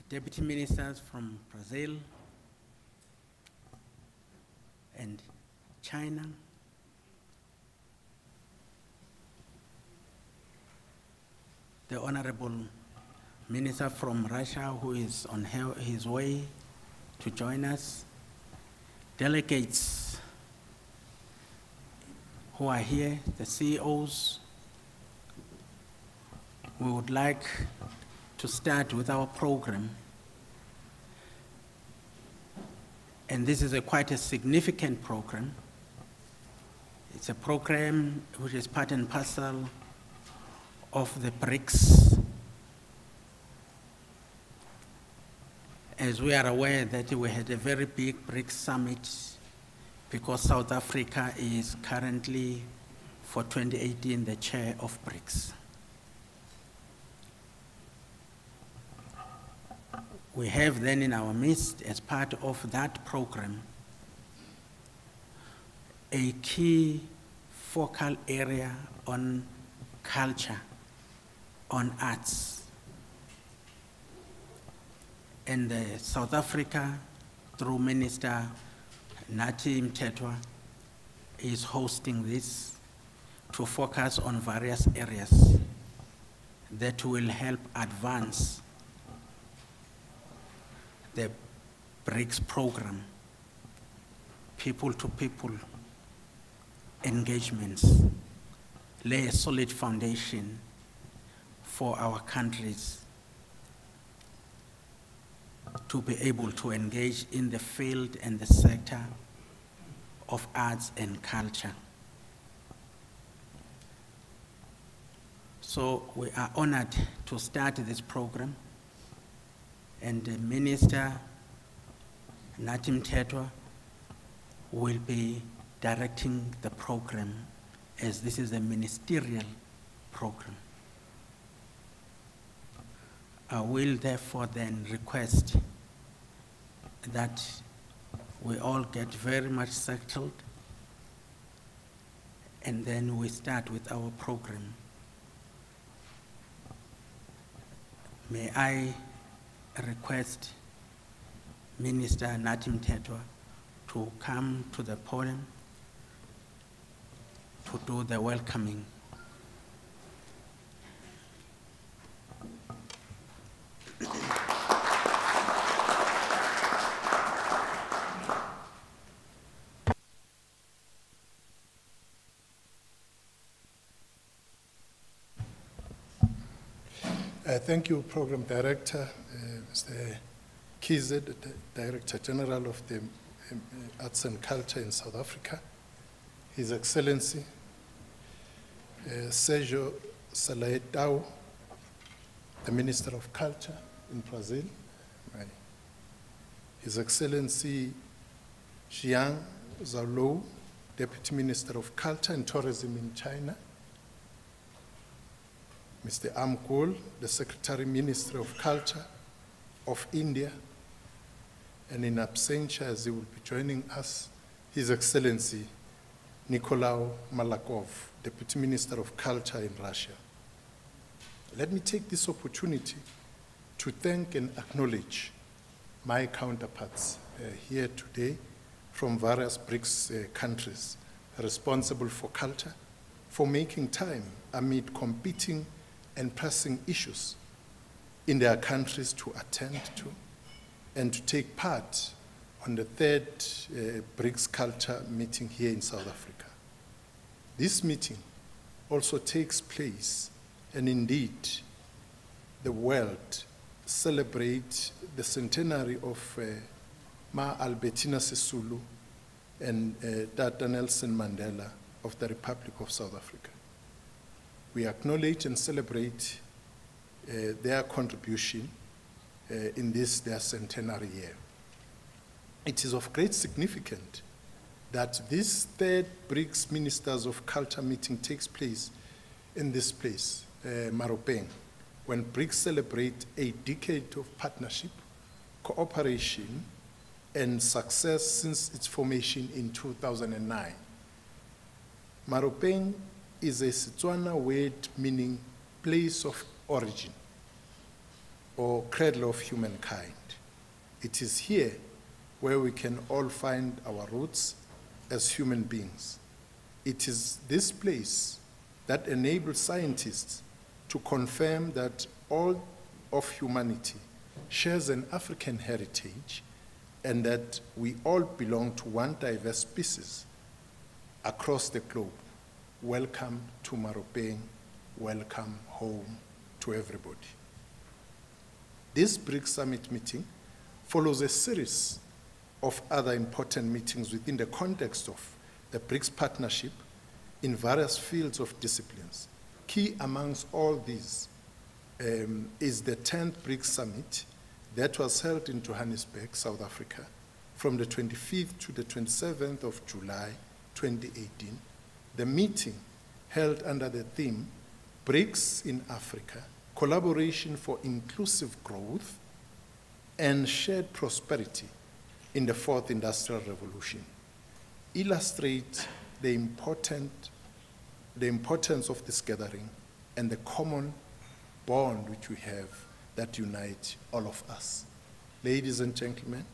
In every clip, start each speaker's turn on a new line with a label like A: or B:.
A: deputy ministers from Brazil and China, the Honorable Minister from Russia who is on his way to join us, delegates who are here, the CEOs. We would like to start with our program. And this is quite a significant program. It's a program which is part and parcel of the BRICS. As we are aware that we had a very big BRICS Summit because South Africa is currently, for 2018, the chair of BRICS. We have then in our midst, as part of that program, a key focal area on culture, on arts. And South Africa, through Minister Nathi Mthethwa, is hosting this to focus on various areas that will help advance the BRICS program, people-to-people engagements, lay a solid foundation for our countries to be able to engage in the field and the sector of arts and culture. So we are honored to start this program, and Minister Nathi Mthethwa will be directing the program, as this is a ministerial program. I will therefore then request that we all get very much settled, and then we start with our program. May I request Minister Nathi Mthethwa to come to the podium to do the welcoming.
B: Thank you, Program Director, Mr. Kize, the Director General of the Arts and Culture in South Africa, His Excellency Sergio Salaetao, the Minister of Culture in Brazil, His Excellency Jiang Zhaolou, Deputy Minister of Culture and Tourism in China, Mr. Amkul, the Secretary Minister of Culture of India, and in absentia, as he will be joining us, His Excellency Nikolai Malakov, Deputy Minister of Culture in Russia. Let me take this opportunity to thank and acknowledge my counterparts here today from various BRICS countries responsible for culture, for making time amid competing and pressing issues in their countries to attend to and to take part on the third BRICS Culture meeting here in South Africa. This meeting also takes place, and indeed the world celebrates the centenary of Ma Albertina Sisulu and Tata Nelson Mandela of the Republic of South Africa. We acknowledge and celebrate their contribution in this, their centenary year. It is of great significance that this third BRICS Ministers of Culture meeting takes place in this place, Maropeng, when BRICS celebrate a decade of partnership, cooperation, and success since its formation in 2009. Maropeng is a Setswana word meaning place of origin. or cradle of humankind. It is here where we can all find our roots as human beings. It is this place that enables scientists to confirm that all of humanity shares an African heritage and that we all belong to one diverse species across the globe. Welcome to Maropeng, welcome home to everybody. This BRICS Summit meeting follows a series of other important meetings within the context of the BRICS partnership in various fields of disciplines. Key amongst all these is the 10th BRICS Summit that was held in Johannesburg, South Africa, from the 25th to the 27th of July, 2018. The meeting held under the theme, BRICS in Africa, Collaboration for Inclusive Growth and Shared Prosperity in the Fourth Industrial Revolution, illustrates the importance of this gathering and the common bond which we have that unites all of us. Ladies and gentlemen,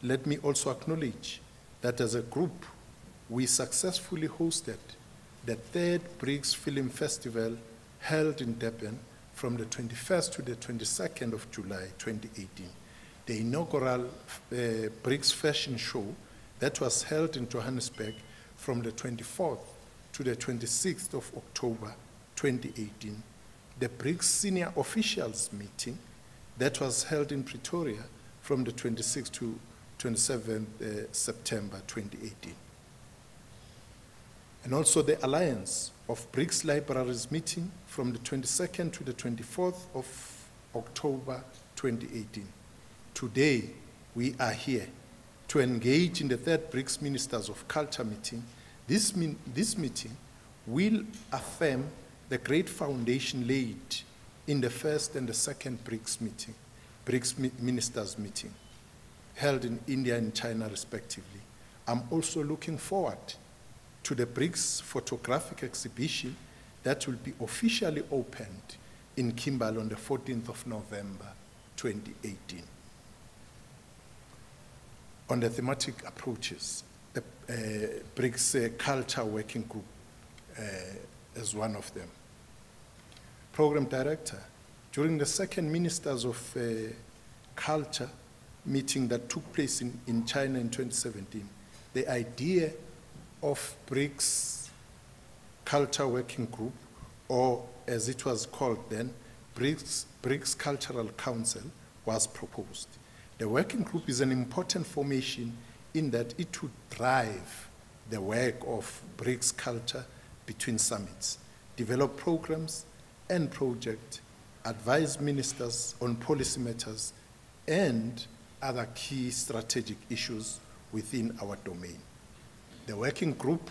B: let me also acknowledge that as a group, we successfully hosted the 3rd BRICS Film Festival held in Durban from the 21st to the 22nd of July 2018. The inaugural BRICS Fashion Show that was held in Johannesburg from the 24th to the 26th of October 2018. The BRICS Senior Officials Meeting that was held in Pretoria from the 26th to 27th September 2018. And also the Alliance of BRICS Libraries meeting from the 22nd to the 24th of October 2018. Today, we are here to engage in the 3rd BRICS Ministers of Culture meeting. This meeting will affirm the great foundation laid in the 1st and the 2nd BRICS Ministers meeting, held in India and China respectively. I'm also looking forward to the BRICS photographic exhibition that will be officially opened in Kimberley on the 14th of November, 2018. On the thematic approaches, the BRICS Culture Working Group is one of them. Program Director, during the 2nd Ministers of Culture meeting that took place in China in 2017, the idea of BRICS Culture Working Group, or as it was called then, BRICS Cultural Council, was proposed. The working group is an important formation in that it would drive the work of BRICS culture between summits, develop programs and projects, advise ministers on policy matters, and other key strategic issues within our domain. The working group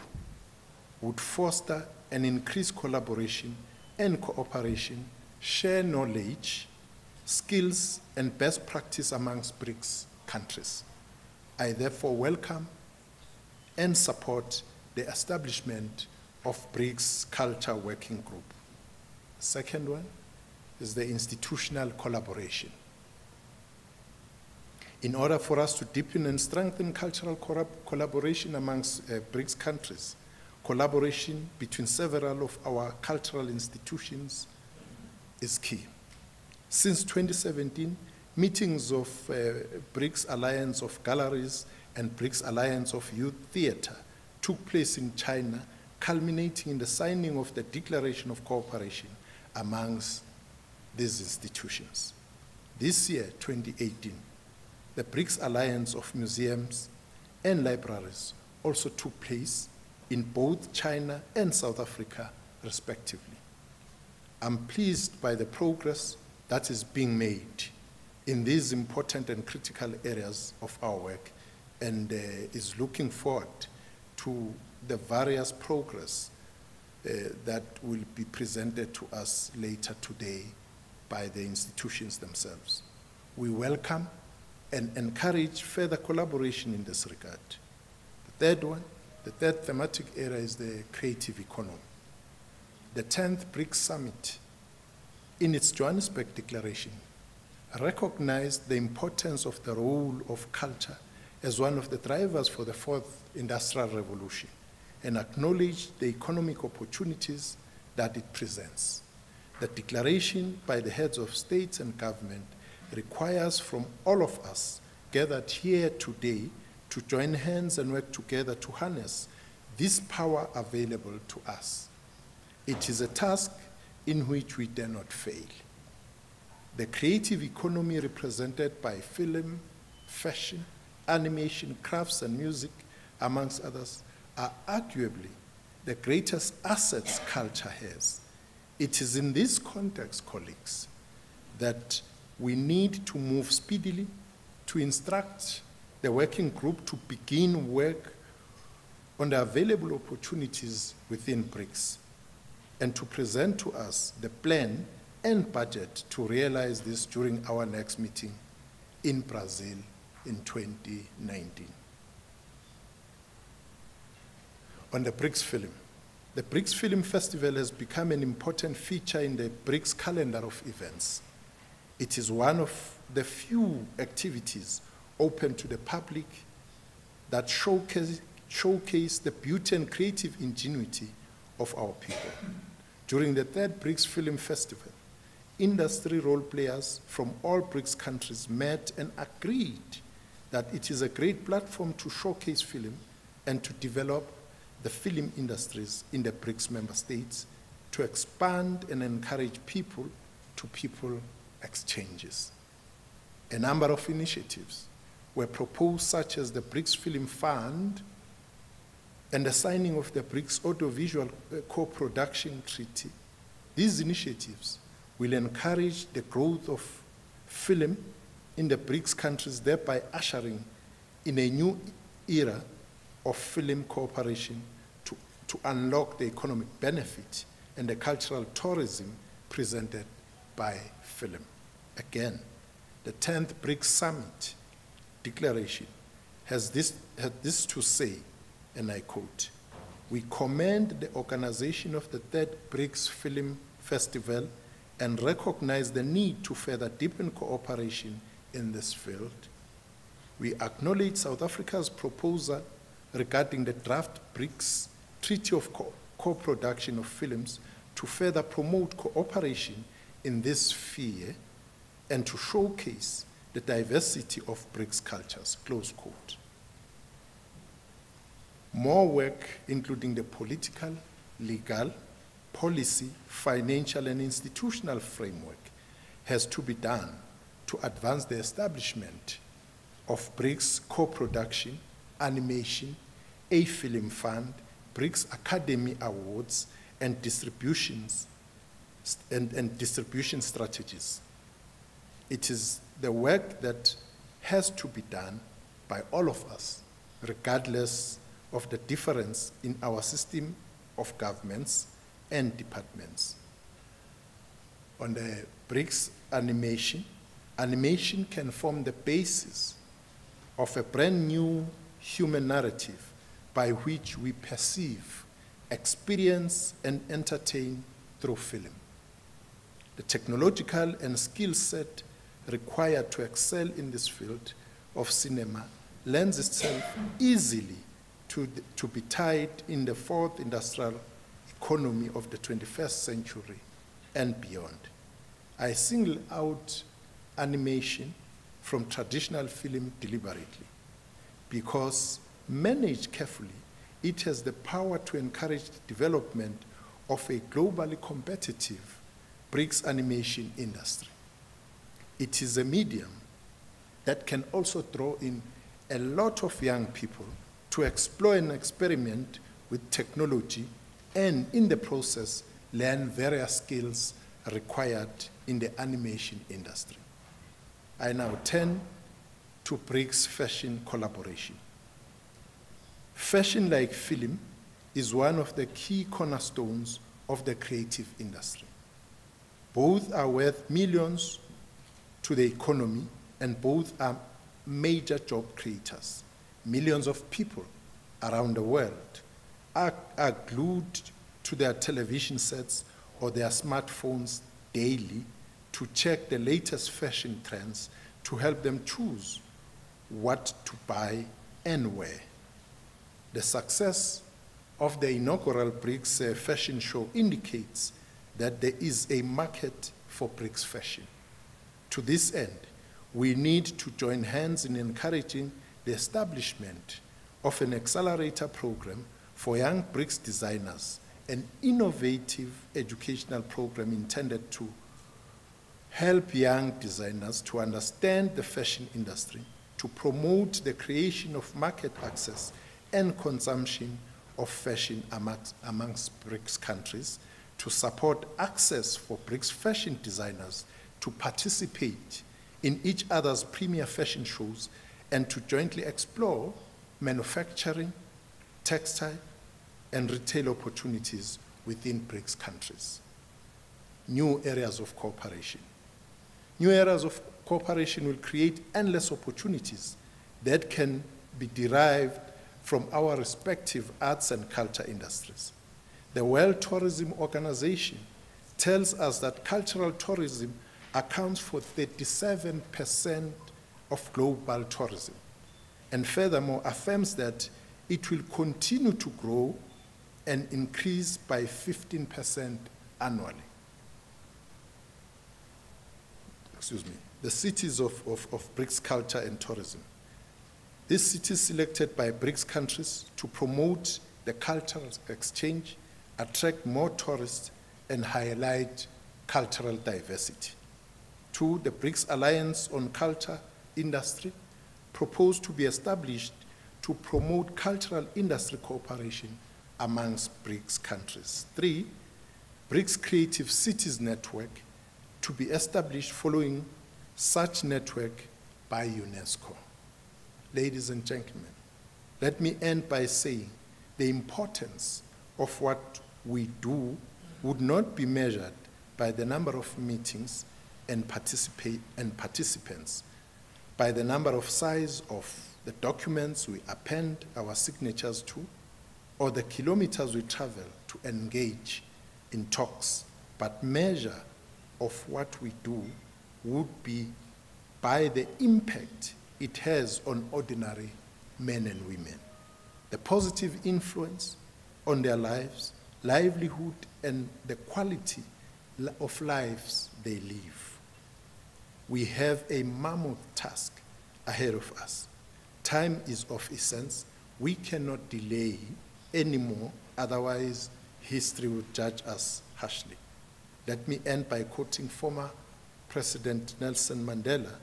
B: would foster and increase collaboration and cooperation, share knowledge, skills, and best practice amongst BRICS countries. I therefore welcome and support the establishment of BRICS Culture Working Group. The second one is the institutional collaboration. In order for us to deepen and strengthen cultural collaboration amongst BRICS countries, collaboration between several of our cultural institutions is key. Since 2017, meetings of BRICS Alliance of Galleries and BRICS Alliance of Youth Theatre took place in China, culminating in the signing of the Declaration of Cooperation amongst these institutions. This year, 2018, the BRICS Alliance of Museums and Libraries also took place in both China and South Africa, respectively. I'm pleased by the progress that is being made in these important and critical areas of our work, and is looking forward to the various progress that will be presented to us later today by the institutions themselves. We welcome and encourage further collaboration in this regard. The third thematic area is the creative economy. The 10th BRICS Summit, in its Johannesburg Declaration, recognized the importance of the role of culture as one of the drivers for the fourth industrial revolution and acknowledged the economic opportunities that it presents. The declaration by the heads of states and government requires from all of us gathered here today to join hands and work together to harness this power available to us. It is a task in which we dare not fail. The creative economy represented by film, fashion, animation, crafts, and music, amongst others, are arguably the greatest assets culture has. It is in this context, colleagues, that we need to move speedily to instruct the working group to begin work on the available opportunities within BRICS and to present to us the plan and budget to realize this during our next meeting in Brazil in 2019. On the BRICS Film. The BRICS Film Festival has become an important feature in the BRICS calendar of events. It is one of the few activities open to the public that showcase the beauty and creative ingenuity of our people. During the third BRICS Film Festival, industry role players from all BRICS countries met and agreed that it is a great platform to showcase film and to develop the film industries in the BRICS member states to expand and encourage people-to-people exchanges. A number of initiatives were proposed, such as the BRICS Film Fund and the signing of the BRICS Audiovisual Co-Production Treaty. These initiatives will encourage the growth of film in the BRICS countries, thereby ushering in a new era of film cooperation to unlock the economic benefit and the cultural tourism presented by film. Again, the 10th BRICS Summit declaration had this to say, and I quote, "We commend the organization of the third BRICS Film Festival and recognize the need to further deepen cooperation in this field. We acknowledge South Africa's proposal regarding the draft BRICS Treaty of Co-Production of Films to further promote cooperation in this sphere and to showcase the diversity of BRICS cultures," close quote. More work, including the political, legal, policy, financial, and institutional framework, has to be done to advance the establishment of BRICS co-production, animation, a film fund, BRICS Academy Awards, and distribution strategies. It is the work that has to be done by all of us, regardless of the difference in our system of governments and departments. On the BRICS animation can form the basis of a brand new human narrative by which we perceive, experience, and entertain through film. The technological and skill set required to excel in this field of cinema lends itself easily to be tied in the fourth industrial economy of the 21st century and beyond. I single out animation from traditional film deliberately because, managed carefully, it has the power to encourage the development of a globally competitive BRICS animation industry. It is a medium that can also draw in a lot of young people to explore and experiment with technology and, in the process, learn various skills required in the animation industry. I now turn to BRICS fashion collaboration. Fashion, like film, is one of the key cornerstones of the creative industry. Both are worth millions to the economy, and both are major job creators. Millions of people around the world are glued to their television sets or their smartphones daily to check the latest fashion trends to help them choose what to buy and wear. The success of the inaugural BRICS fashion show indicates that there is a market for BRICS fashion. To this end, we need to join hands in encouraging the establishment of an accelerator program for young BRICS designers, an innovative educational program intended to help young designers to understand the fashion industry, to promote the creation of market access and consumption of fashion amongst BRICS countries, to support access for BRICS fashion designers to participate in each other's premier fashion shows, and to jointly explore manufacturing, textile, and retail opportunities within BRICS countries. New areas of cooperation. New areas of cooperation will create endless opportunities that can be derived from our respective arts and culture industries. The World Tourism Organization tells us that cultural tourism accounts for 37% of global tourism, and furthermore affirms that it will continue to grow and increase by 15% annually. Excuse me. The cities of BRICS culture and tourism. These cities selected by BRICS countries to promote the cultural exchange, attract more tourists, and highlight cultural diversity. 2, the BRICS Alliance on Culture Industry proposed to be established to promote cultural industry cooperation amongst BRICS countries. 3, BRICS Creative Cities Network to be established following such network by UNESCO. Ladies and gentlemen, let me end by saying the importance of what we do would not be measured by the number of meetings and participants, by the number of size of the documents we append our signatures to, or the kilometers we travel to engage in talks, but measure of what we do would be by the impact it has on ordinary men and women, the positive influence on their lives, livelihood, and the quality of lives they live. We have a mammoth task ahead of us. Time is of essence. We cannot delay anymore, otherwise history will judge us harshly. Let me end by quoting former President Nelson Mandela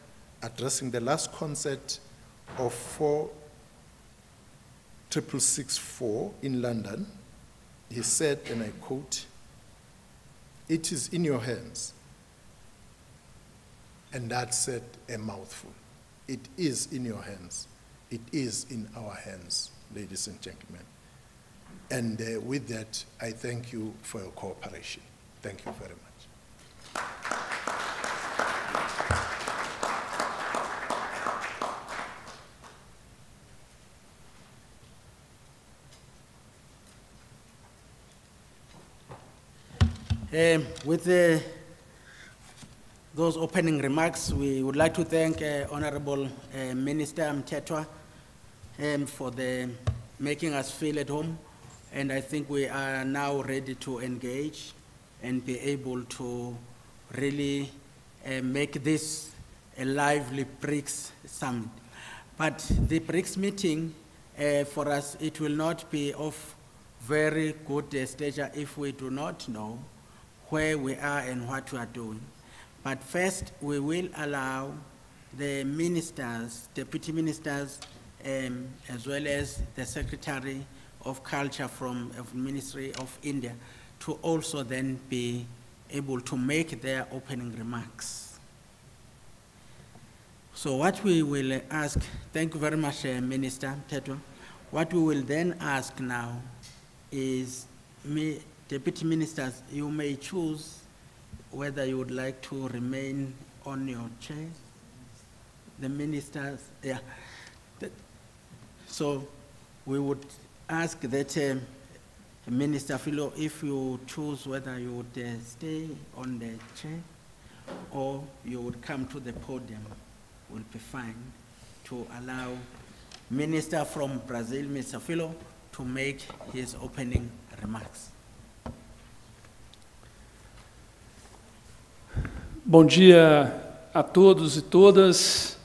B: addressing the last concert of 4664 in London. He said, and I quote, "It is in your hands." And that said a mouthful. It is in your hands. It is in our hands, ladies and gentlemen. And with that, I thank you for your cooperation. Thank you very much.
A: With those opening remarks, we would like to thank Honorable Minister Mthethwa for making us feel at home. And I think we are now ready to engage and be able to really make this a lively BRICS summit. But the BRICS meeting, for us, it will not be of very good stature if we do not know where we are and what we are doing. But first, we will allow the ministers, deputy ministers, as well as the Secretary of Culture from the Ministry of India to also then be able to make their opening remarks. So what we will ask, thank you very much, Minister Mthethwa. What we will then ask now is, Deputy Ministers, you may choose whether you would like to remain on your chair. The ministers, yeah. So we would ask that Minister Philo, if you choose whether you would stay on the chair or you would come to the podium, will be fine, to allow Minister from Brazil, Mr. Philo, to make his opening remarks.
C: Bom dia a todos e todas.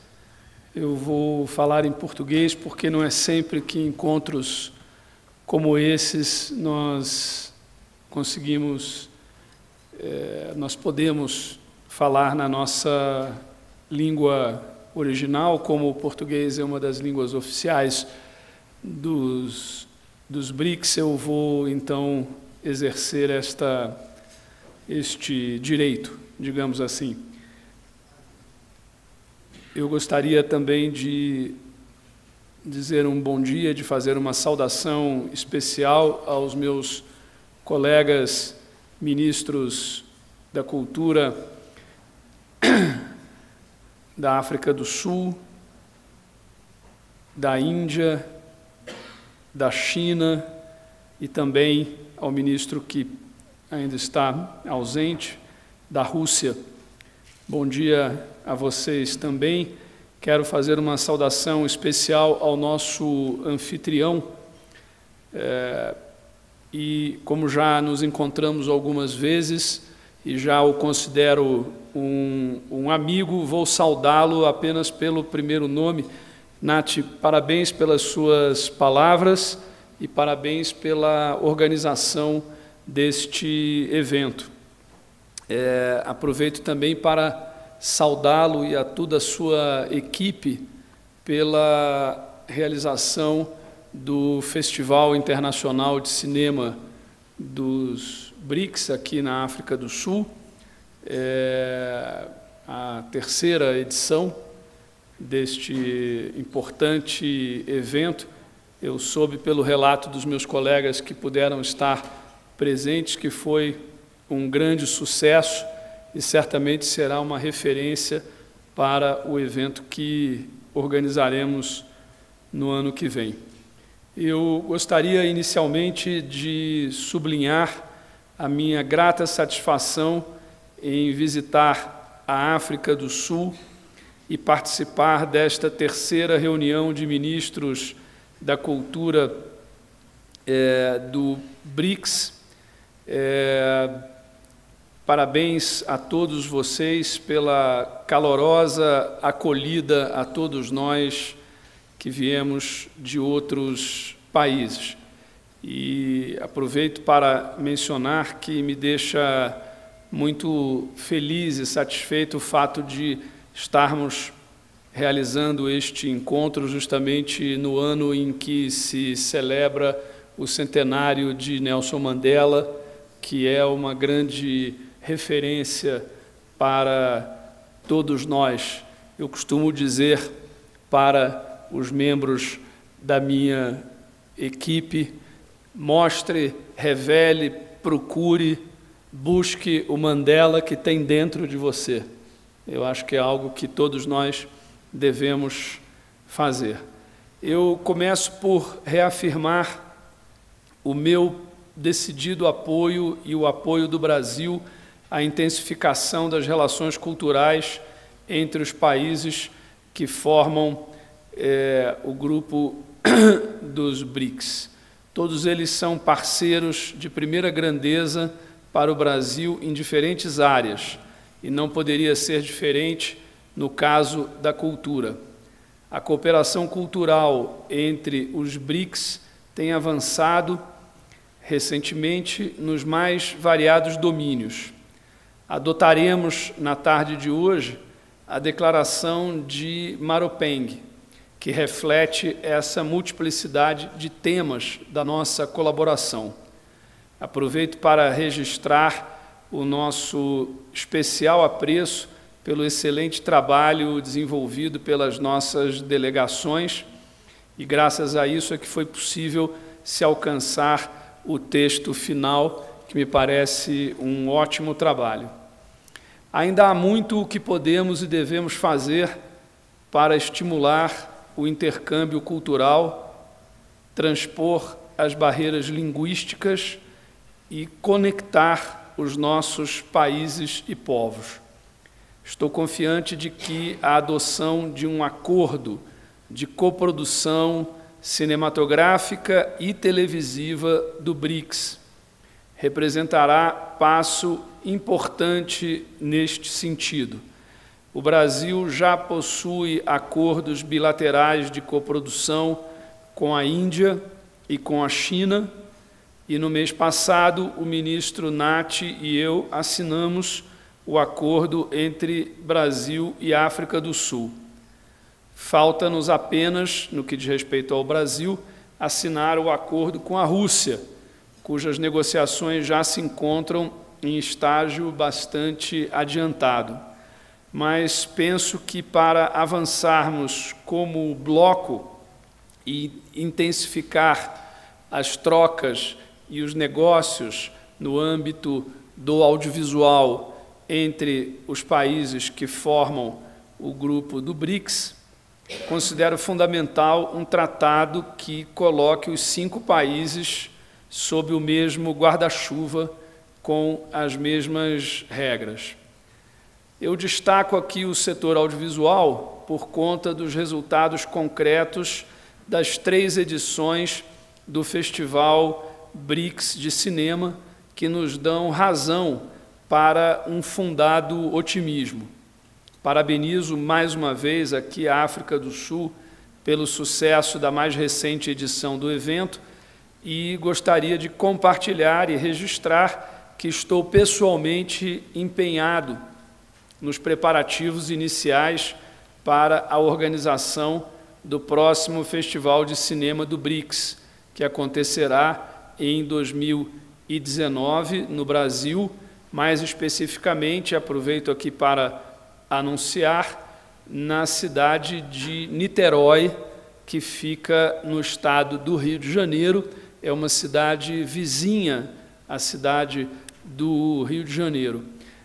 C: Eu vou falar em português porque não é sempre que em encontros como esses nós conseguimos, nós podemos falar na nossa língua original, como o português é uma das línguas oficiais dos BRICS. Eu vou então exercer este direito, digamos assim. Eu gostaria também de dizer um bom dia, de fazer uma saudação especial aos meus colegas ministros da Cultura da África do Sul, da Índia, da China e também ao ministro que ainda está ausente, da Rússia. Bom dia a vocês também. Quero fazer uma saudação especial ao nosso anfitrião, e como já nos encontramos algumas vezes e já o considero um amigo, vou saudá-lo apenas pelo primeiro nome. Nath, parabéns pelas suas palavras e parabéns pela organização deste evento. Aproveito também para saudá-lo e a toda a sua equipe pela realização do Festival Internacional de Cinema dos BRICS aqui na África do Sul, a terceira edição deste importante evento. Eu soube pelo relato dos meus colegas que puderam estar presentes que foi um grande sucesso e certamente será uma referência para o evento que organizaremos no ano que vem. Eu gostaria inicialmente de sublinhar a minha grata satisfação em visitar a África do Sul e participar desta terceira reunião de ministros da cultura do BRICS. Parabéns a todos vocês pela calorosa acolhida a todos nós que viemos de outros países. E aproveito para mencionar que me deixa muito feliz e satisfeito o fato de estarmos realizando este encontro justamente no ano em que se celebra o centenário de Nelson Mandela, que é uma grande referência para todos nós. Eu costumo dizer para os membros da minha equipe: mostre, revele, procure, busque o Mandela que tem dentro de você. Eu acho que é algo que todos nós devemos fazer. Eu começo por reafirmar o meu decidido apoio e o apoio do Brasil à intensificação das relações culturais entre os países que formam o grupo dos BRICS. Todos eles são parceiros de primeira grandeza para o Brasil em diferentes áreas, e não poderia ser diferente no caso da cultura. A cooperação cultural entre os BRICS tem avançado recentemente nos mais variados domínios. Adotaremos, na tarde de hoje, a declaração de Maropeng, que reflete essa multiplicidade de temas da nossa colaboração. Aproveito para registrar o nosso especial apreço pelo excelente trabalho desenvolvido pelas nossas delegações, e graças a isso é que foi possível se alcançar o texto final, que me parece um ótimo trabalho. Ainda há muito o que podemos e devemos fazer para estimular o intercâmbio cultural, transpor as barreiras linguísticas e conectar os nossos países e povos. Estou confiante de que a adoção de um acordo de coprodução cinematográfica e televisiva do BRICS representará passo importante neste sentido. O Brasil já possui acordos bilaterais de coprodução com a Índia e com a China, e no mês passado o ministro Nath e eu assinamos o acordo entre Brasil e África do Sul. Falta-nos apenas, no que diz respeito ao Brasil, assinar o acordo com a Rússia, cujas negociações já se encontram em estágio bastante adiantado. Mas penso que para avançarmos como bloco e intensificar as trocas e os negócios no âmbito do audiovisual entre os países que formam o grupo do BRICS, considero fundamental um tratado que coloque os 5 países sob o mesmo guarda-chuva com as mesmas regras. Eu destaco aqui o setor audiovisual por conta dos resultados concretos das 3 edições do Festival BRICS de Cinema, que nos dão razão para um fundado otimismo. Parabenizo mais uma vez aqui a África do Sul pelo sucesso da mais recente edição do evento e gostaria de compartilhar e registrar que estou pessoalmente empenhado nos preparativos iniciais para a organização do próximo Festival de Cinema do BRICS, que acontecerá em 2019 no Brasil. Mais especificamente, aproveito aqui para anunciar, na cidade de Niterói, que fica no estado do Rio de Janeiro, é uma cidade vizinha à cidade do Rio de Janeiro.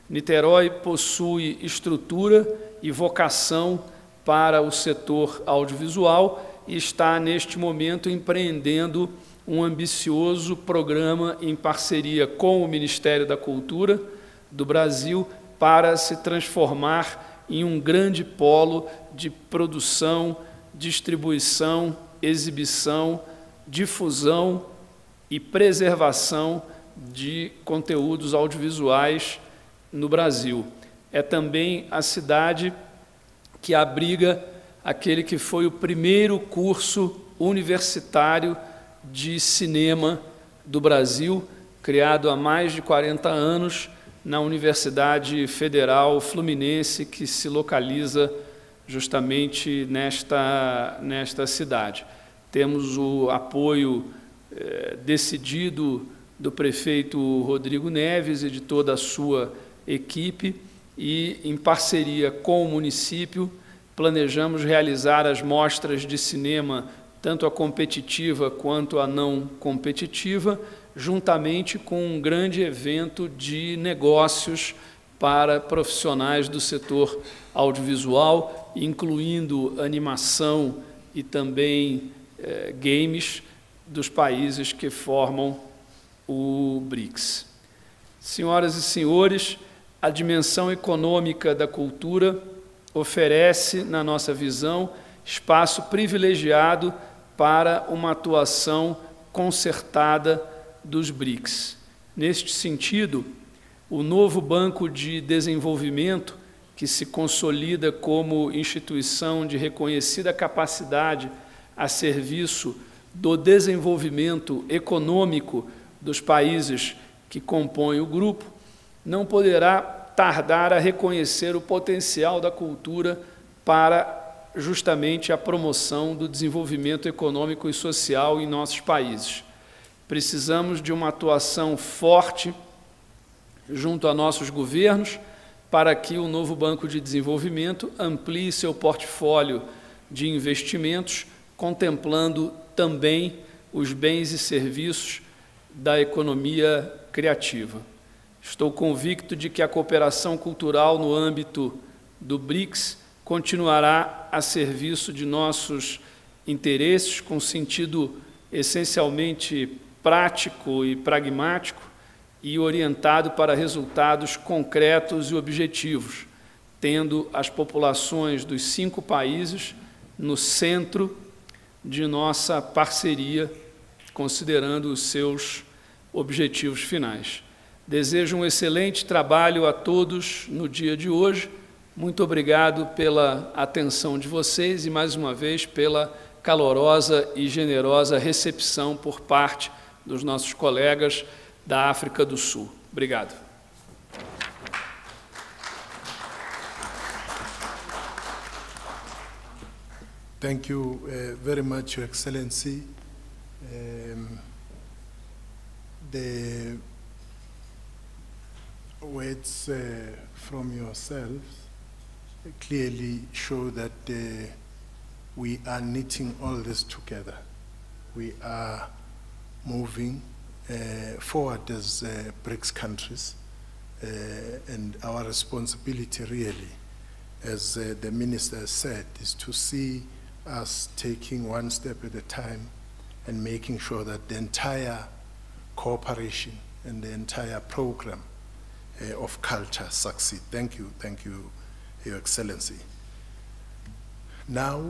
C: Niterói possui estrutura e vocação para o setor audiovisual e está, neste momento, empreendendo um ambicioso programa em parceria com o Ministério da Cultura do Brasil para se transformar em um grande polo de produção, distribuição, exibição, difusão e preservação de conteúdos audiovisuais no Brasil. É também a cidade que abriga aquele que foi o primeiro curso universitário de cinema do Brasil, criado há mais de 40 anos na Universidade Federal Fluminense, que se localiza justamente nesta cidade. Temos o apoio decidido do prefeito Rodrigo Neves e de toda a sua equipe, e, em parceria com o município, planejamos realizar as mostras de cinema, tanto a competitiva quanto a não competitiva, juntamente com um grande evento de negócios para profissionais do setor audiovisual, incluindo animação e também games dos países que formam o BRICS. Senhoras e senhores, a dimensão econômica da cultura oferece, na nossa visão, espaço privilegiado para uma atuação concertada dos BRICS. Neste sentido, o novo Banco de Desenvolvimento, que se consolida como instituição de reconhecida capacidade a serviço do desenvolvimento econômico dos países que compõem o grupo, não poderá tardar a reconhecer o potencial da cultura para justamente a promoção do desenvolvimento econômico e social em nossos países. Precisamos de uma atuação forte junto a nossos governos para que o novo Banco de Desenvolvimento amplie seu portfólio de investimentos, contemplando também os bens e serviços da economia criativa. Estou convicto de que a cooperação cultural no âmbito do BRICS continuará a serviço de nossos interesses, com sentido essencialmente prático e pragmático e orientado para resultados concretos e objetivos, tendo as populações dos 5 países no centro de nossa parceria, considerando os seus objetivos finais. Desejo um excelente trabalho a todos no dia de hoje. Muito obrigado pela atenção de vocês e, mais uma vez, pela calorosa e generosa recepção por parte dos nossos colegas da África do Sul. Obrigado.
B: Thank you very much, Your Excellency. The words from yourselves clearly show that we are knitting all this together. We are moving forward as BRICS countries, and our responsibility really, as the Minister said, is to see us taking one step at a time and making sure that the entire cooperation and the entire program of culture succeed. Thank you, Your Excellency. Now,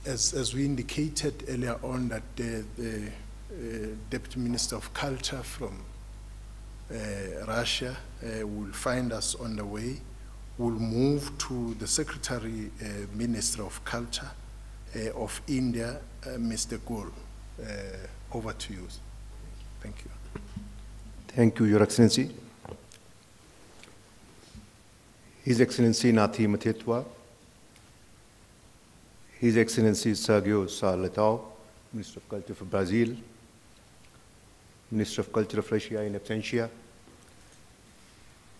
B: as we indicated earlier on, that the Deputy Minister of Culture from Russia will find us on the way. We'll move to the Secretary Minister of Culture of India, Mr. Goel. Over to you. Thank you.
D: Thank you, Your Excellency. His Excellency Nathi Mathetwa, His Excellency Sergio Sá Leitão, Minister of Culture for Brazil, Minister of Culture of Russia in absentia,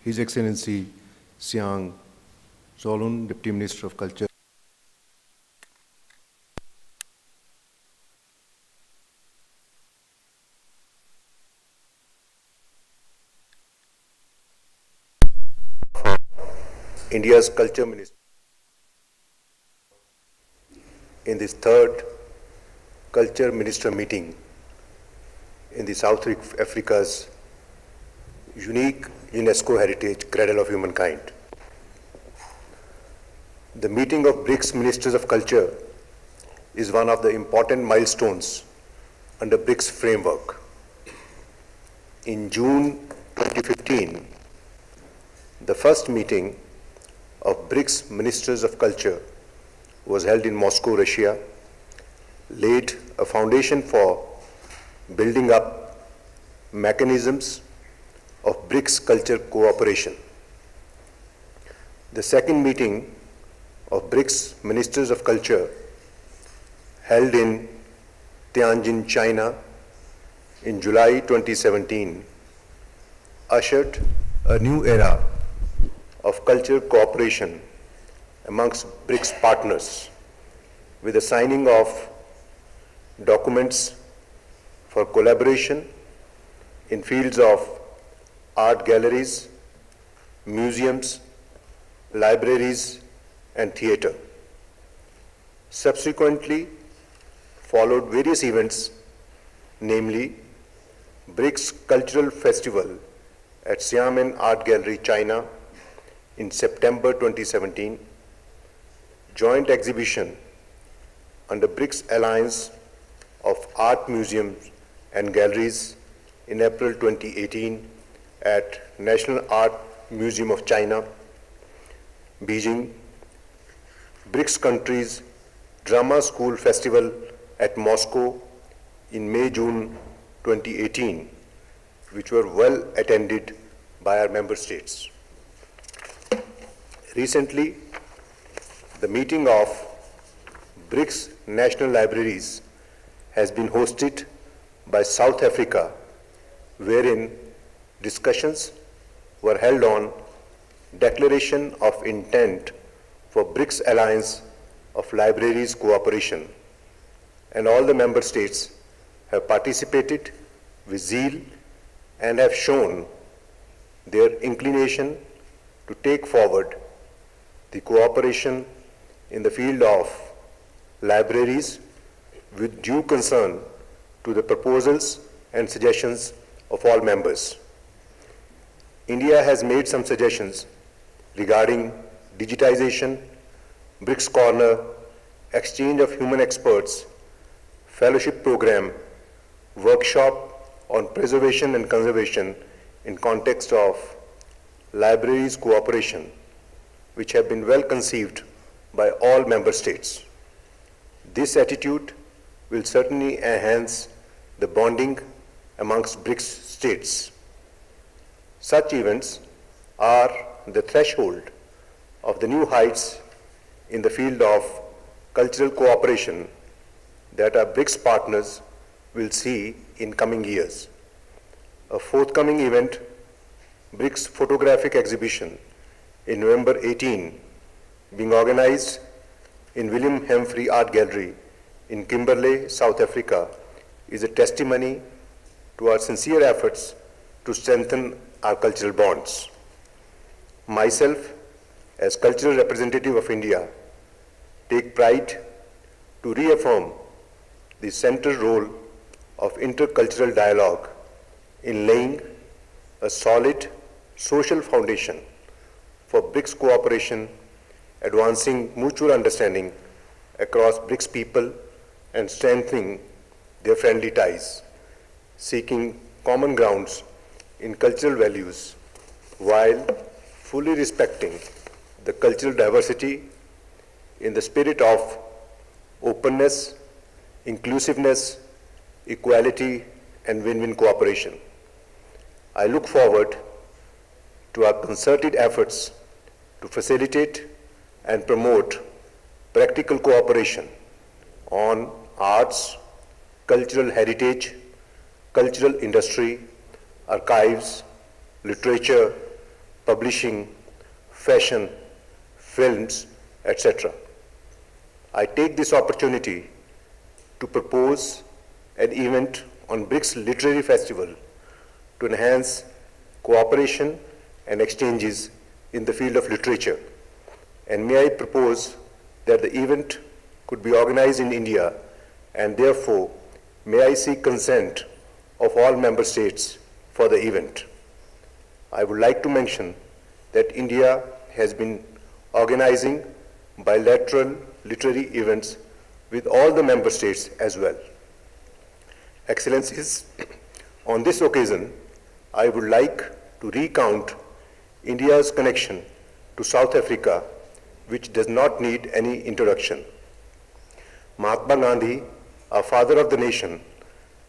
D: His Excellency Siang Solun, Deputy Minister of Culture, India's Culture Minister, in this third Culture Minister meeting in the South Africa's unique UNESCO heritage, Cradle of Humankind. The meeting of BRICS Ministers of Culture is one of the important milestones under BRICS framework. In June 2015, the first meeting of BRICS Ministers of Culture was held in Moscow, Russia, laid a foundation for building up mechanisms of BRICS culture cooperation. The second meeting of BRICS Ministers of Culture, held in Tianjin, China, in July 2017, ushered a new era of culture cooperation amongst BRICS partners, with the signing of documents for collaboration in fields of art galleries, museums, libraries, and theatre. Subsequently, followed various events, namely BRICS Cultural Festival at Xiamen Art Gallery, China, in September 2017, joint exhibition under BRICS Alliance of Art Museums and Galleries in April 2018 at National Art Museum of China, Beijing, BRICS countries Drama School Festival at Moscow in May-June 2018, which were well attended by our member states. Recently, the meeting of BRICS National Libraries has been hosted by South Africa, wherein discussions were held on declaration of intent for BRICS Alliance of Libraries cooperation, and all the member states have participated with zeal and have shown their inclination to take forward the cooperation in the field of libraries with due concern to the proposals and suggestions of all members. India has made some suggestions regarding digitization, BRICS Corner, exchange of human experts, fellowship program, workshop on preservation and conservation in context of libraries cooperation, which have been well conceived by all member states. This attitude will certainly enhance the bonding amongst BRICS states. Such events are the threshold of the new heights in the field of cultural cooperation that our BRICS partners will see in coming years. A forthcoming event, BRICS Photographic Exhibition in November 18, being organized in William Humphrey Art Gallery in Kimberley, South Africa, is a testimony to our sincere efforts to strengthen our cultural bonds. Myself, as cultural representative of India, take pride to reaffirm the central role of intercultural dialogue in laying a solid social foundation for BRICS cooperation, advancing mutual understanding across BRICS people and strengthening their friendly ties, seeking common grounds in cultural values while fully respecting the cultural diversity in the spirit of openness, inclusiveness, equality, and win-win cooperation. I look forward to our concerted efforts to facilitate and promote practical cooperation on arts, cultural heritage, cultural industry, archives, literature, publishing, fashion, films, etc. I take this opportunity to propose an event on BRICS Literary Festival to enhance cooperation and exchanges in the field of literature. And may I propose that the event could be organized in India, and therefore may I seek consent of all member states for the event. I would like to mention that India has been organizing bilateral literary events with all the member states as well. Excellencies, on this occasion, I would like to recount India's connection to South Africa, which does not need any introduction. Mahatma Gandhi, our father of the nation,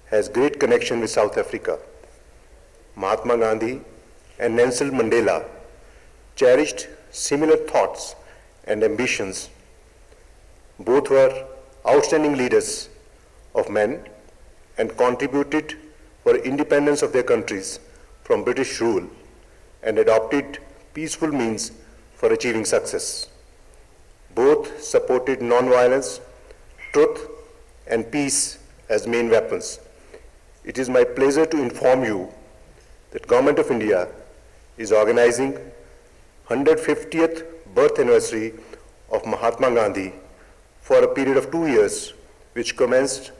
D: has great connection with South Africa. Mahatma Gandhi and Nelson Mandela cherished similar thoughts and ambitions. Both were outstanding leaders of men and contributed for independence of their countries from British rule and adopted peaceful means for achieving success. Both supported non-violence, truth, and peace as main weapons. It is my pleasure to inform you that Government of India is organizing 150th birth anniversary of Mahatma Gandhi for a period of 2 years, which commenced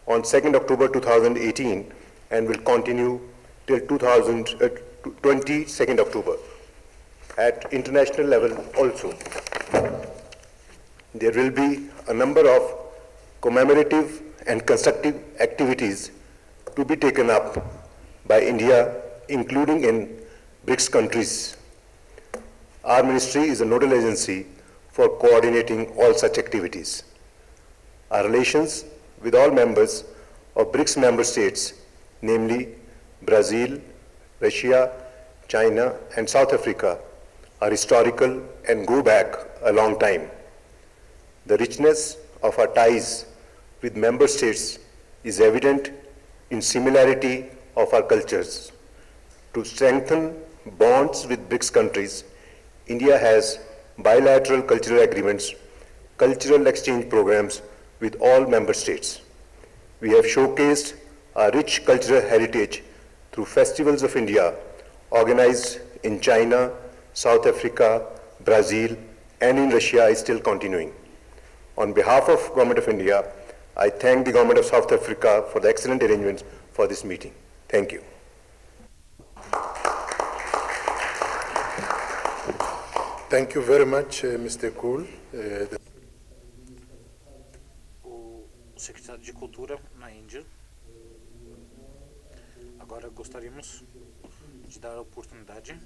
D: on 2nd October 2018 and will continue till 22nd October. At international level also, there will be a number of commemorative and constructive activities to be taken up by India, including in BRICS countries. Our ministry is a nodal agency for coordinating all such activities. Our relations with all members of BRICS member states, namely Brazil, Russia, China, and South Africa, are historical and go back a long time. The richness of our ties with member states is evident in similarity of our cultures. To strengthen bonds with BRICS countries, India has bilateral cultural agreements, cultural exchange programs with all member states. We have showcased our rich cultural heritage through festivals of India organized in China, South Africa, Brazil, and in Russia is still continuing. On behalf of Government of India, I thank the Government of South Africa for the excellent arrangements for this meeting. Thank you.
B: Thank you very much, Mr. Kool.
E: O secretário de Cultura na Índia. Agora gostaríamos de dar a oportunidade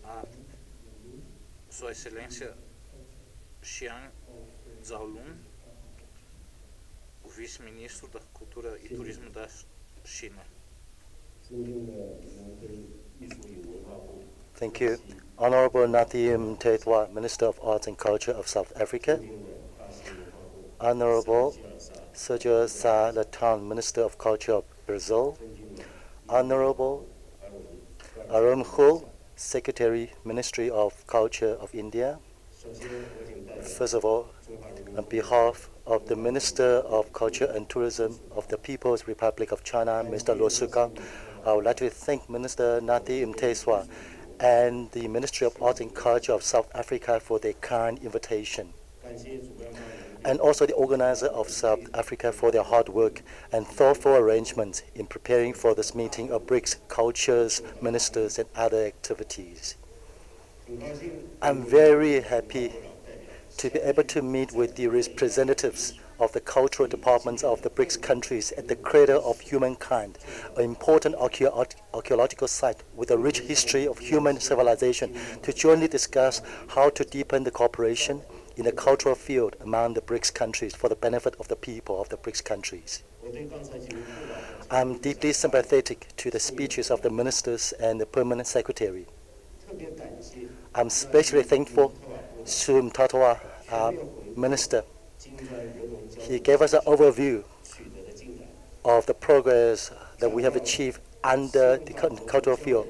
E: a Sua Excelência Xiang Zhaolun, o vice-ministro da Cultura e Turismo da China.
F: Thank you. Honorable Nadim Tetwa, Minister of Arts and Culture of South Africa. Honorable Sergio Sá Leitão, Minister of Culture of Brazil. Honorable Arun Khul, Secretary, Ministry of Culture of India. First of all, on behalf of the Minister of Culture and Tourism of the People's Republic of China, Mr. Luo Sukang, I would like to thank Minister Nadim Tetwa and the Ministry of Arts and Culture of South Africa for their kind invitation, and also the organizer of South Africa for their hard work and thoughtful arrangements in preparing for this meeting of BRICS cultures, ministers, and other activities. I'm very happy to be able to meet with the representatives of the cultural departments of the BRICS countries at the cradle of humankind, an important archaeological site with a rich history of human civilization, to jointly discuss how to deepen the cooperation in the cultural field among the BRICS countries for the benefit of the people of the BRICS countries. I'm deeply sympathetic to the speeches of the ministers and the permanent secretary. I'm especially thankful to Mtatwa, Minister. He gave us an overview of the progress that we have achieved under the cultural field,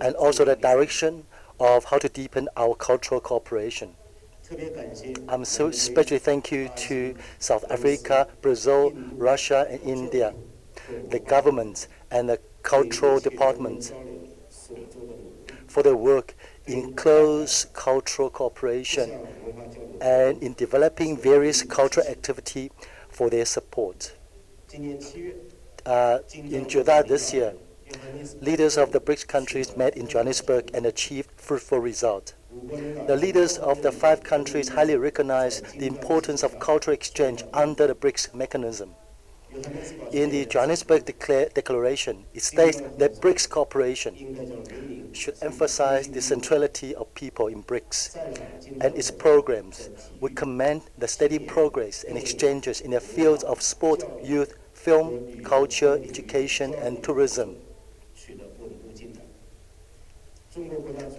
F: and also the direction of how to deepen our cultural cooperation. I'm so especially thank you to South Africa, Brazil, Russia, and India, the governments and the cultural departments for their work in close cultural cooperation and in developing various cultural activity for their support. In July this year, leaders of the BRICS countries met in Johannesburg and achieved fruitful results. The leaders of the 5 countries highly recognize the importance of cultural exchange under the BRICS mechanism. In the Johannesburg Declaration, it states that BRICS cooperation should emphasize the centrality of people in BRICS and its programs. We commend the steady progress and exchanges in the fields of sport, youth, film, culture, education, and tourism.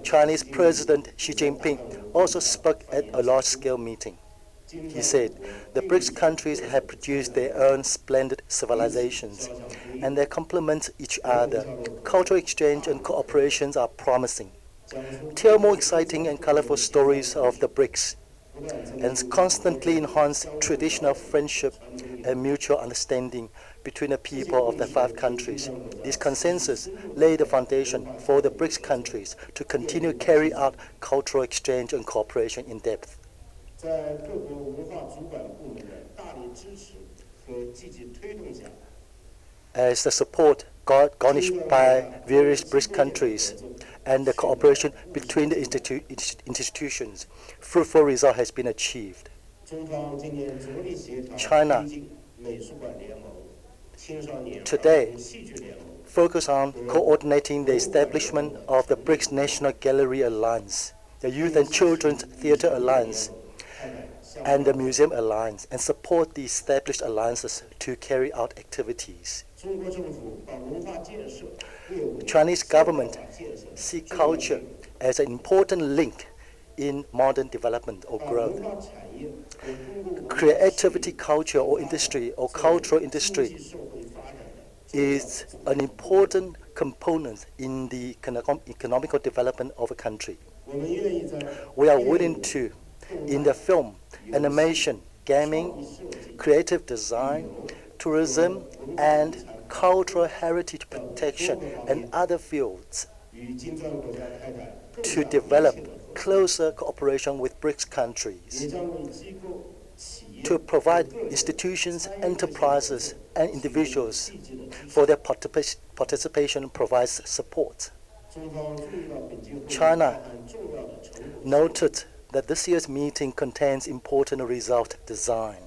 F: Chinese President Xi Jinping also spoke at a large-scale meeting. He said, the BRICS countries have produced their own splendid civilizations, and they complement each other. Cultural exchange and cooperations are promising. Tell more exciting and colorful stories of the BRICS, and constantly enhance traditional friendship and mutual understanding between the people of the 5 countries. This consensus laid the foundation for the BRICS countries to continue carry out cultural exchange and cooperation in depth. As the support garnished by various BRICS countries and the cooperation between the institutions, fruitful result has been achieved. China today focus on coordinating the establishment of the BRICS National Gallery Alliance, the Youth and Children's Theatre Alliance, and the Museum Alliance, and support the established alliances to carry out activities. Chinese government see culture as an important link in modern development or growth. Creativity culture or industry or cultural industry is an important component in the economical development of a country. We are willing to, in the film, animation, gaming, creative design, tourism, and cultural heritage protection and other fields, to develop closer cooperation with BRICS countries, to provide institutions, enterprises, and individuals for their participation provides support. China noted that this year's meeting contains important result design.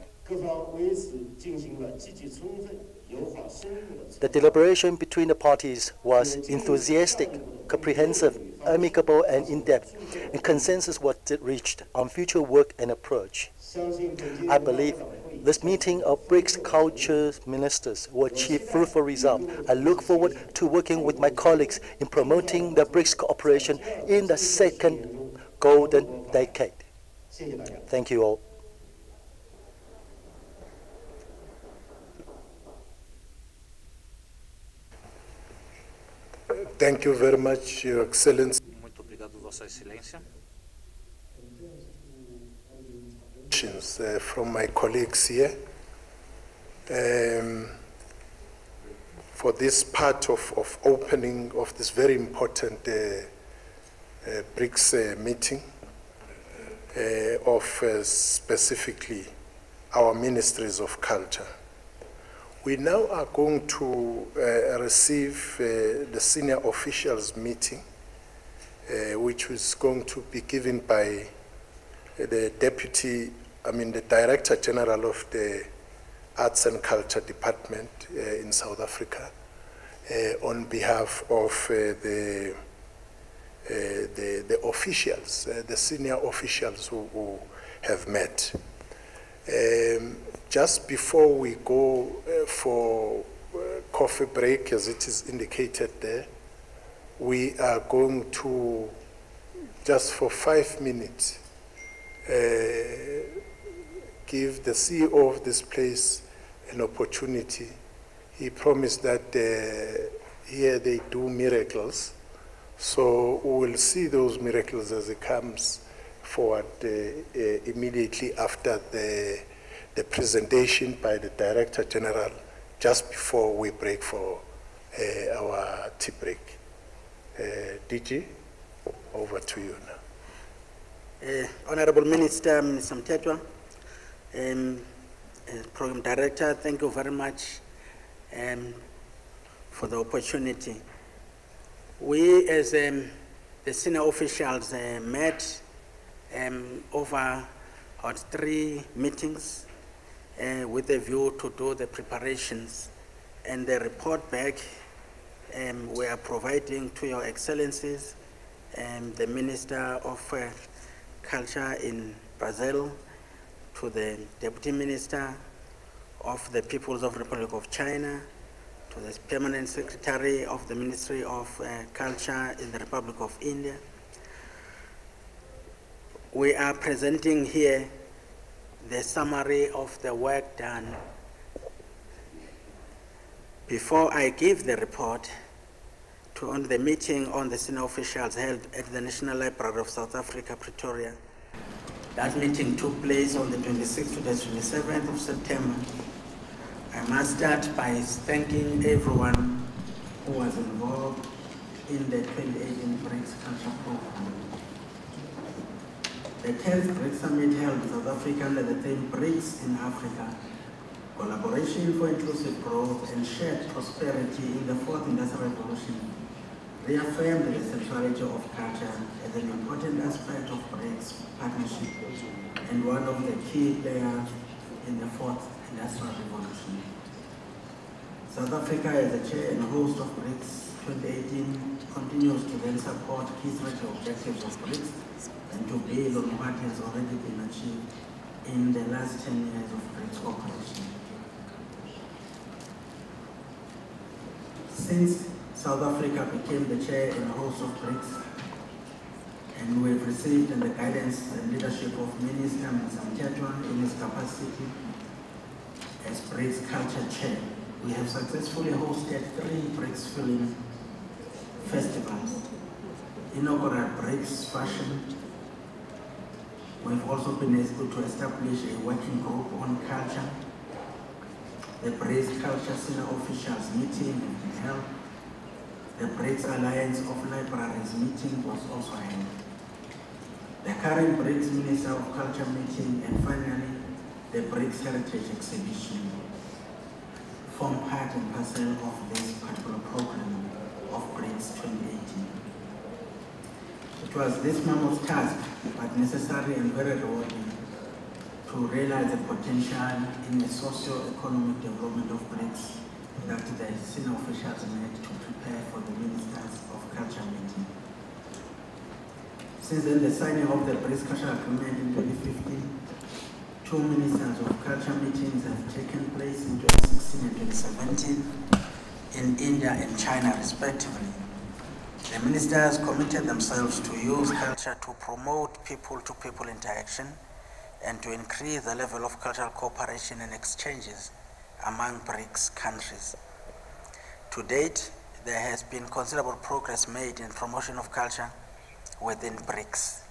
F: The deliberation between the parties was enthusiastic, comprehensive, amicable, and in-depth, and consensus was reached on future work and approach. I believe this meeting of BRICS Culture Ministers will achieve fruitful results. I look forward to working with my colleagues in promoting the BRICS cooperation in the second golden decade. Thank you all.
B: Thank you very much, Your Excellency.
E: Muito obrigado, Vossa Excelência.
B: From my colleagues here for this part of opening of this very important BRICS meeting of specifically our ministries of culture. We now are going to receive the senior officials meeting, which is going to be given by the the Director General of the Arts and Culture Department in South Africa, on behalf of the officials, the senior officials who have met. Just before we go for coffee break, as it is indicated there, we are going to, just for 5 minutes, give the CEO of this place an opportunity. He promised that here they do miracles, so we will see those miracles as it comes forward immediately after the presentation by the Director General, just before we break for our tea break. DG, over to you now.
A: Honorable Minister, Mr. Mtetwa, Program Director, thank you very much for the opportunity. We, as the senior officials, met over 3 meetings with a view to do the preparations, and the report back we are providing to Your Excellencies, the Minister of Culture in Brazil, to the Deputy Minister of the People's of Republic of China, to the Permanent Secretary of the Ministry of Culture in the Republic of India. We are presenting here the summary of the work done. Before I give the report on the meeting on the senior officials held at the National Library of South Africa, Pretoria. That meeting took place on the 26th to the 27th of September. I must start by thanking everyone who was involved in the 2018 BRICS Culture Program. The 10th BRICS Summit held in South Africa under the theme BRICS in Africa, Collaboration for Inclusive Growth and Shared Prosperity in the Fourth Industrial Revolution, reaffirmed the centrality of culture as an important aspect of BRICS partnership and one of the key players in the Fourth Industrial Revolution. South Africa, as the chair and host of BRICS 2018, continues to then support key strategic objectives of BRICS and to build on what has already been achieved in the last 10 years of BRICS cooperation. Since South Africa became the chair and host of BRICS, and we've received the guidance and leadership of Minister Mtetwa in his capacity as BRICS Culture Chair, we have successfully hosted 3 BRICS film festivals, inaugural BRICS Fashion. We've also been able to establish a working group on culture. The BRICS Culture Senior Officials meeting has been held. The BRICS Alliance of Libraries meeting was also held. The current BRICS Minister of Culture meeting, and finally, the BRICS Heritage Exhibition form part and parcel of this particular program of BRICS 2018. It was this mammoth task, but necessary and very rewarding, to realize the potential in the socio-economic development of BRICS that the senior officials made to prepare for the Ministers of Culture meeting. Since then, the signing of the BRICS Cultural Agreement in 2015, 2 Ministers of Culture meetings have taken place in 2016 and 2017 in India and China, respectively. The ministers committed themselves to use culture to promote people-to-people interaction and to increase the level of cultural cooperation and exchanges among BRICS countries. To date, there has been considerable progress made in promotion of culture within BRICS.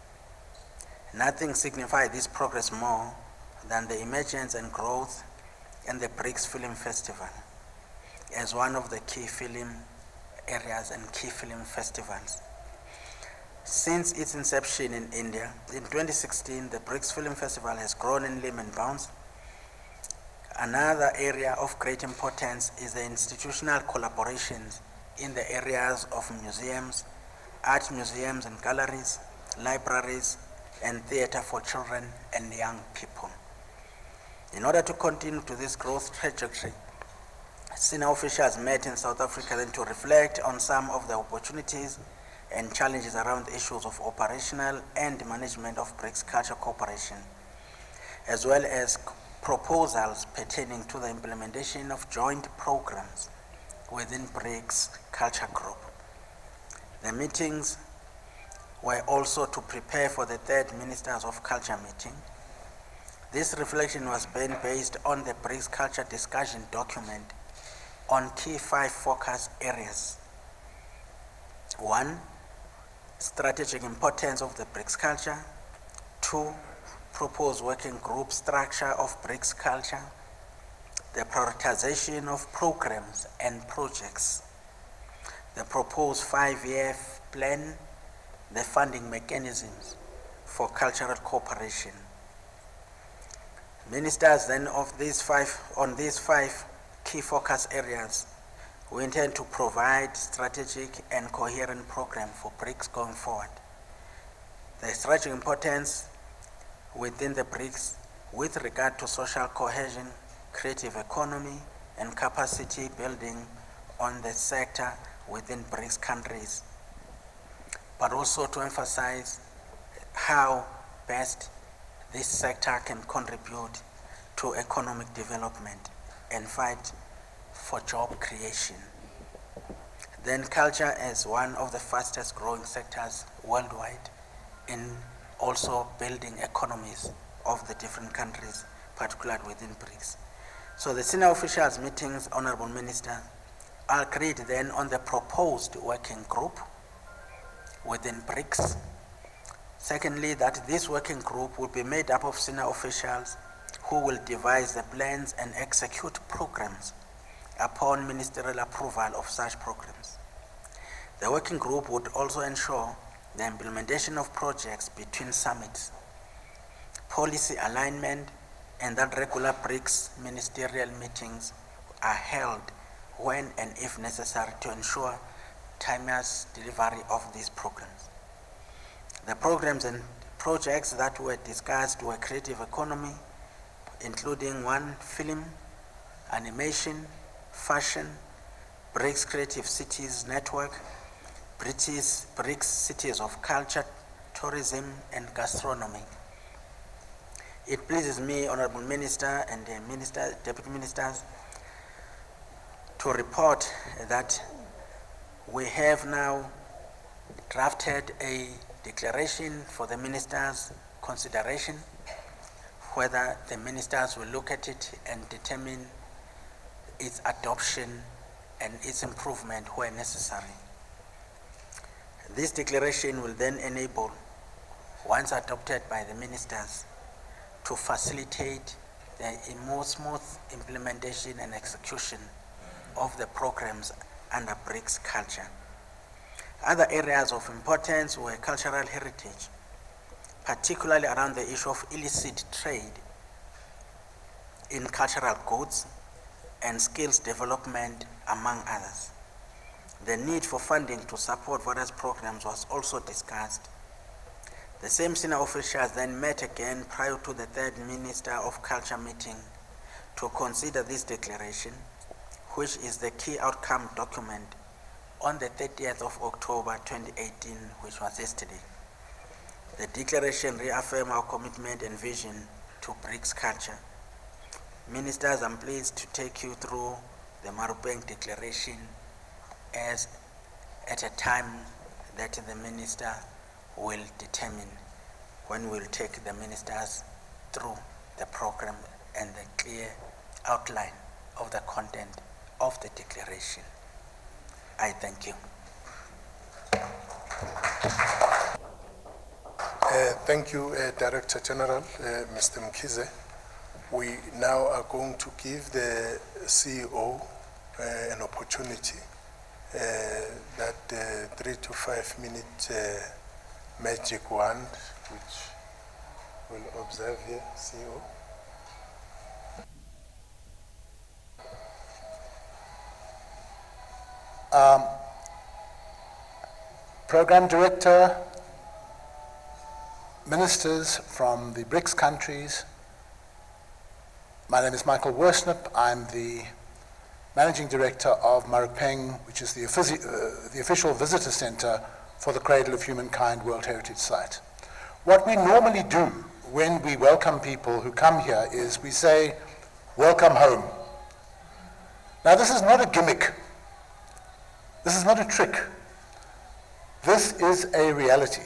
A: Nothing signifies this progress more than the emergence and growth in the BRICS Film Festival as one of the key film areas and key film festivals. Since its inception in India, in 2016, the BRICS Film Festival has grown in leaps and bounds. Another area of great importance is the institutional collaborations in the areas of museums, art museums and galleries, libraries, and theater for children and young people. In order to continue to this growth trajectory, senior officials met in South Africa then to reflect on some of the opportunities and challenges around issues of operational and management of BRICS culture cooperation, as well as proposals pertaining to the implementation of joint programs within BRICS culture group. The meetings were also to prepare for the 3rd Ministers of Culture meeting. This reflection was then based on the BRICS culture discussion document on key 5 focus areas. 1, strategic importance of the BRICS culture. 2, proposed working group structure of BRICS culture. The prioritization of programs and projects. The proposed 5-year plan. The funding mechanisms for cultural cooperation. Ministers then on these five key focus areas, we intend to provide strategic and coherent program for BRICS going forward. The strategic importance within the BRICS with regard to social cohesion, creative economy, and capacity building on the sector within BRICS countries, but also to emphasize how best this sector can contribute to economic development and fight for job creation. Then culture as one of the fastest growing sectors worldwide in also building economies of the different countries, particularly within BRICS. So the senior officials meetings, Honorable Minister, agreed then on the proposed working group within BRICS. Secondly, that this working group will be made up of senior officials who will devise the plans and execute programs upon ministerial approval of such programs. The working group would also ensure the implementation of projects between summits, policy alignment, and that regular BRICS ministerial meetings are held when and if necessary to ensure timeous delivery of these programs. The programs and projects that were discussed were creative economy, including 1, film, animation, fashion, BRICS Creative Cities Network, BRICS Cities of Culture, Tourism, and Gastronomy. It pleases me, Honorable Minister and Deputy Ministers, to report that we have now drafted a declaration for the Ministers' consideration, whether the Ministers will look at it and determine its adoption and its improvement where necessary. This declaration will then enable, once adopted by the Ministers, to facilitate the more smooth implementation and execution of the programs under BRICS culture. Other areas of importance were cultural heritage, particularly around the issue of illicit trade in cultural goods and skills development, among others. The need for funding to support various programs was also discussed The same senior officials then met again prior to the third Minister of Culture meeting to consider this declaration, which is the key outcome document on the 30th of October 2018, which was yesterday. The declaration reaffirms our commitment and vision to BRICS culture. Ministers, I'm pleased to take you through the Marupeng Declaration as at a time that the minister will determine when we'll take the ministers through the program and the clear outline of the content of the declaration. I thank you.
B: Thank you, Director General, Mr. Mkhize. We now are going to give the CEO an opportunity, that 3 to 5 minute magic wand, which we'll observe here, CEO.
G: Program Director, ministers from the BRICS countries. My name is Michael Worsnip. I'm the Managing Director of Marupeng, which is the official visitor center for the Cradle of Humankind World Heritage Site. What we normally do when we welcome people who come here is we say, welcome home. Now this is not a gimmick. This is not a trick. This is a reality.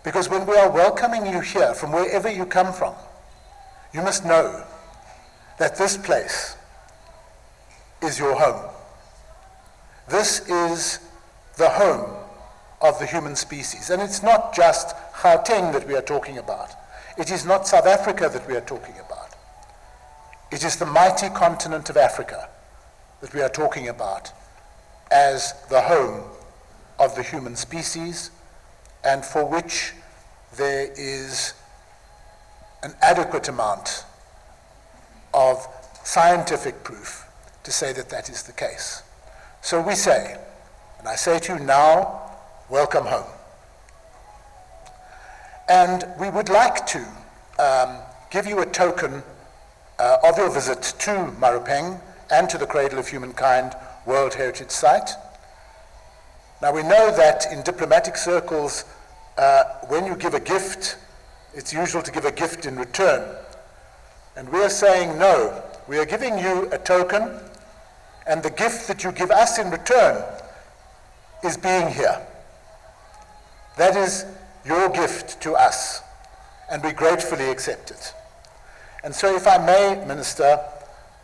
G: Because when we are welcoming you here, from wherever you come from, you must know that this place is your home. This is the home of the human species. And it's not just Gauteng that we are talking about. It is not South Africa that we are talking about. It is the mighty continent of Africa that we are talking about as the home of the human species, and for which there is an adequate amount of scientific proof to say that that is the case. So we say, and I say to you now, welcome home. And we would like to give you a token of your visit to Marupeng and to the Cradle of Humankind World Heritage Site. Now we know that in diplomatic circles, when you give a gift, it's usual to give a gift in return. And we are saying no, we are giving you a token, and the gift that you give us in return is being here. That is your gift to us, and we gratefully accept it. And so if I may, Minister,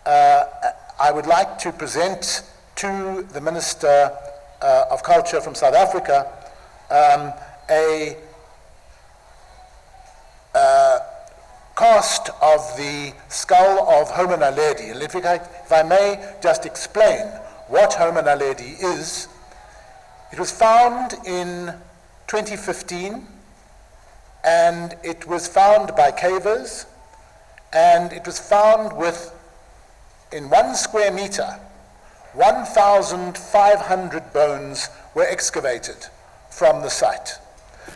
G: I would like to present to the Minister of Culture from South Africa a cast of the skull of Homo naledi. And if I may just explain what Homo naledi is, it was found in 2015, and it was found by cavers, and it was found with, in 1 square meter, 1,500 bones were excavated from the site.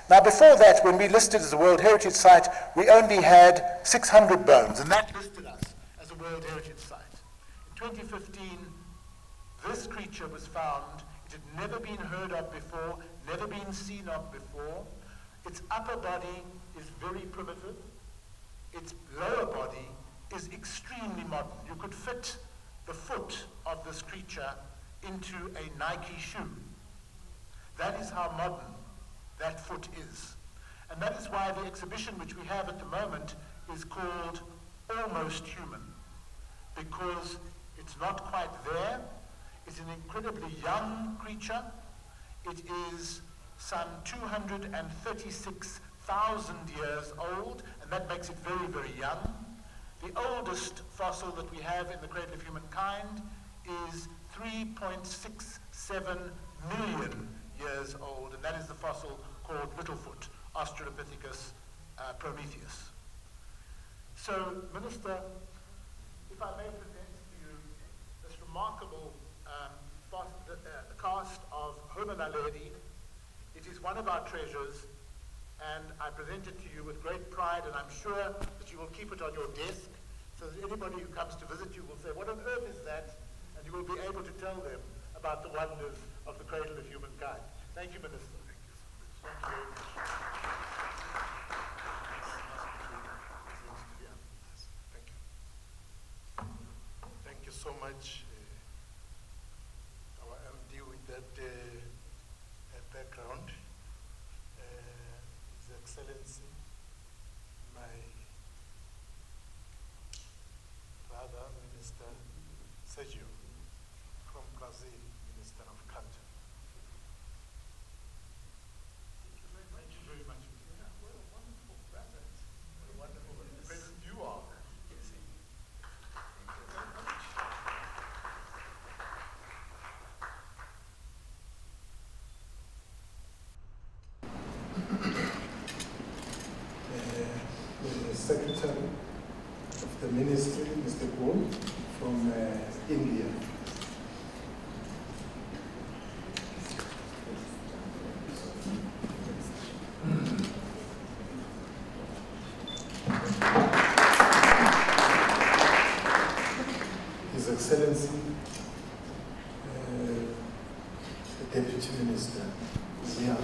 G: Now before that, when we listed as a World Heritage Site, we only had 600 bones, and that listed us as a World Heritage Site. In 2015, this creature was found. It had never been heard of before, never been seen of before. Its upper body is very primitive. Its lower body is extremely modern. You could fit the foot of this creature into a Nike shoe. That is how modern that foot is. And that is why the exhibition which we have at the moment is called Almost Human, because it's not quite there. It's an incredibly young creature. It is some 236,000 years old, and that makes it very, very young. The oldest fossil that we have in the Cradle of Humankind is 3.67 million years old, and that is the fossil called Littlefoot, Australopithecus prometheus. So, Minister, if I may present to you this remarkable cast of Homo naledi. It is one of our treasures, and I present it to you with great pride, and I'm sure that you will keep it on your desk, so that anybody who comes to visit you will say, what on earth is that? And you will be able to tell them about the wonders of the cradle of humankind. Thank you, Minister. Thank you very much.
B: Thank you so much, our MD, with that background. His Excellency, my brother, Minister Sergio, from Brazil, Minister of Culture.
G: Thank you very much. Yeah, what a wonderful present. What a wonderful present you are.
B: The Secretary of the Ministry, Mr. Gould, from India. His Excellency, the Deputy Minister, Zia.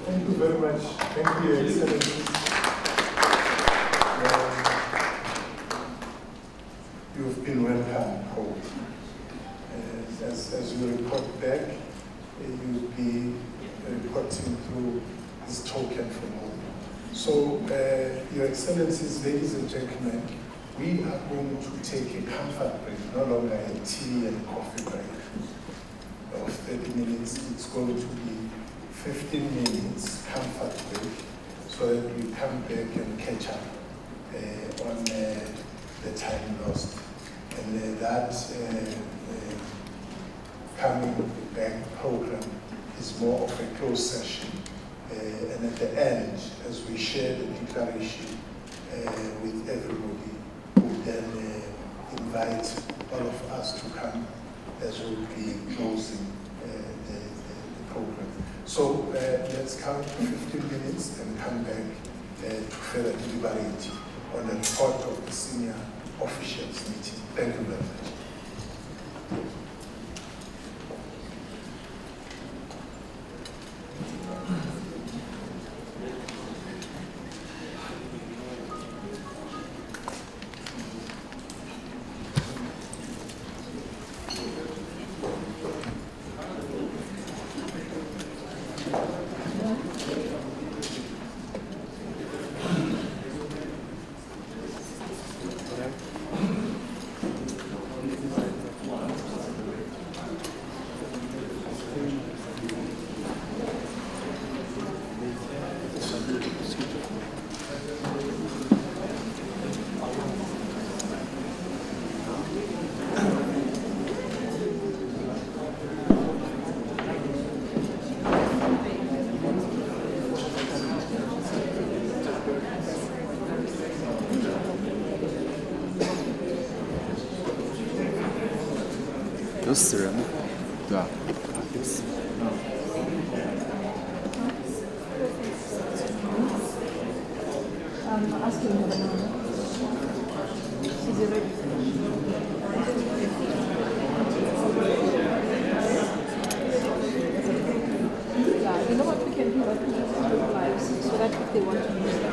B: Thank you very much. Thank you, Your Excellency. You've been welcome home. As you report back, you'll be reporting through this token from home. So, Your Excellencies, ladies and gentlemen, we are going to take a comfort break, no longer a tea and coffee break of 30 minutes. It's going to be 15 minutes comfort break, so that we come back and catch up on the time lost. And that coming back program is more of a closed session. And at the end, as we share the declaration with everybody, we then invite all of us to come as we'll be closing the program. So let's count 15 minutes and come back to further deliberate on the report of the senior officials meeting. Thank you very much.
H: 有死人吗？对吧？有死。
I: You know what we can do? We can use it lives so that if they want to use it.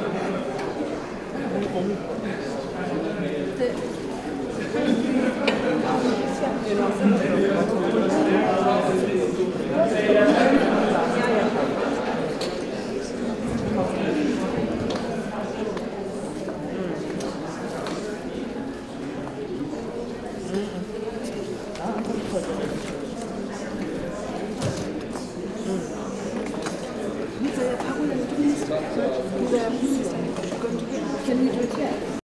I: Can we do it here?